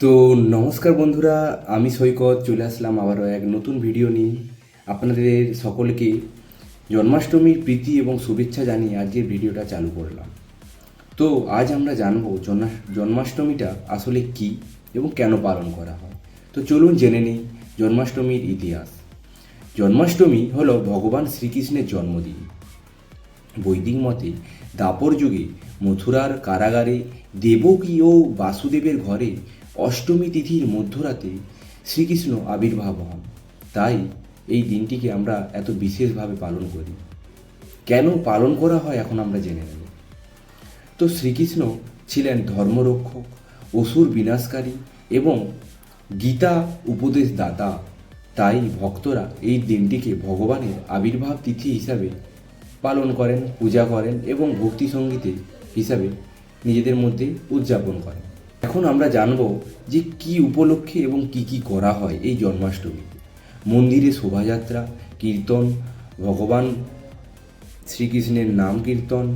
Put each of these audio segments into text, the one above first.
তো নমস্কার বন্ধুরা, আমি সৈকত চলে আসলাম আবারও এক নতুন ভিডিও নিয়ে। আপনাদের সকলকে জন্মাষ্টমীর প্রীতি এবং শুভেচ্ছা জানিয়ে আজকের ভিডিওটা চালু করলাম। তো আজ আমরা জানবো জন্মাষ্টমীটা আসলে কি এবং কেন পালন করা হয়। তো চলুন জেনে নিই জন্মাষ্টমীর ইতিহাস। জন্মাষ্টমী হলো ভগবান শ্রীকৃষ্ণের জন্মদিন। বৈদিক মতে দ্বাপর যুগে মথুরার কারাগারে দেবকী ও বাসুদেবের ঘরে অষ্টমী তিথির মধ্যরাতে শ্রীকৃষ্ণ আবির্ভাব হন। তাই এই দিনটিকে আমরা এত বিশেষভাবে পালন করি। কেন পালন করা হয় এখন আমরা জেনে নেব। তো শ্রীকৃষ্ণ ছিলেন ধর্মরক্ষক, অসুর বিনাশকারী এবং গীতা উপদেশদাতা। তাই ভক্তরা এই দিনটিকে ভগবানের আবির্ভাব তিথি হিসাবে পালন করেন, পূজা করেন এবং ভক্তি সঙ্গীতে হিসাবে নিজেদের মধ্যে উদযাপন করেন। এখন আমরা জানব যে কি উপলক্ষে এবং কি করা হয় এই জন্মাষ্টমীতে। মন্দিরে শোভাযাত্রা, কীর্তন, ভগবান শ্রীকৃষ্ণের নাম কীর্তন,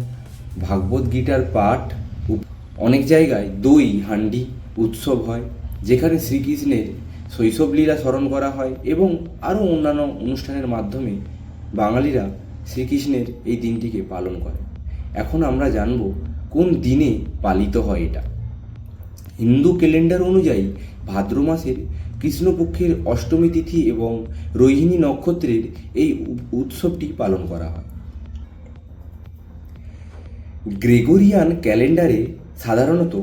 ভাগবত গীতার পাঠ, অনেক জায়গায় দই হান্ডি উৎসব হয়, যেখানে শ্রীকৃষ্ণের শৈশবলীলা স্মরণ করা হয় এবং আরও অন্যান্য অনুষ্ঠানের মাধ্যমে বাঙালিরা শ্রীকৃষ্ণের এই দিনটিকে পালন করে। এখন আমরা জানব কোন দিনে পালিত হয় এটা। হিন্দু ক্যালেন্ডার অনুযায়ী ভাদ্র মাসের কৃষ্ণপক্ষের অষ্টমী তিথি এবং রোহিণী নক্ষত্রের এই উৎসবটি পালন করা হয়। গ্রেগরিয়ান ক্যালেন্ডারে সাধারণত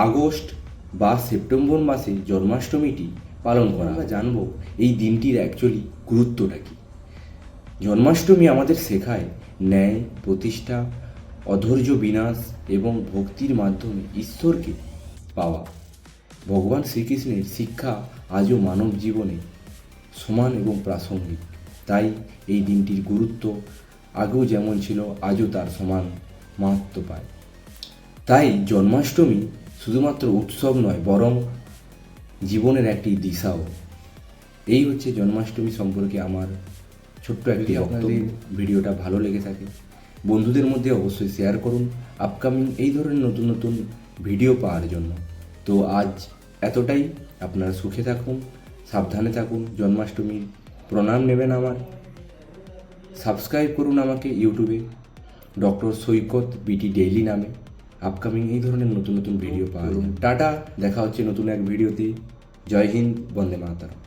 আগস্ট বা সেপ্টেম্বর মাসে জন্মাষ্টমীটি পালন করা হয়। জানব এই দিনটির অ্যাকচুয়ালি গুরুত্বটা কী। জন্মাষ্টমী আমাদের শেখায় ন্যায় প্রতিষ্ঠা, অধৈর্য বিনাশ এবং ভক্তির মাধ্যমে ঈশ্বরকে পাওয়া। ভগবান শ্রীকৃষ্ণের শিক্ষা আজও মানব জীবনে সমান এবং প্রাসঙ্গিক। তাই এই দিনটির গুরুত্ব আগেও যেমন ছিল আজও তার সমান মাহাত্ম্য পায়। তাই জন্মাষ্টমী শুধুমাত্র উৎসব নয়, বরং জীবনের একটি দিশাও। এই হচ্ছে জন্মাষ্টমী সম্পর্কে আমার ছোট্ট একটি বক্তব্য। ভিডিওটা ভালো লেগে থাকে বন্ধুদের মধ্যে অবশ্যই শেয়ার করুন আপকামিং এই ধরনের নতুন নতুন ভিডিও পাওয়ার জন্য। তো আজ এতটাই। আপনারা সুখে থাকুন, সাবধানে থাকুন। জন্মাষ্টমীর প্রণাম নেবেন আমার। সাবস্ক্রাইব করুন আমাকে ইউটিউবে ডক্টর সৈকত বিটি ডেইলি নামে। আপকামিং এই ধরনের নতুন নতুন ভিডিও পাওয়া যায়। টাটা, দেখা হচ্ছে নতুন এক ভিডিওতে। জয় হিন্দ, বন্দে মাতরম।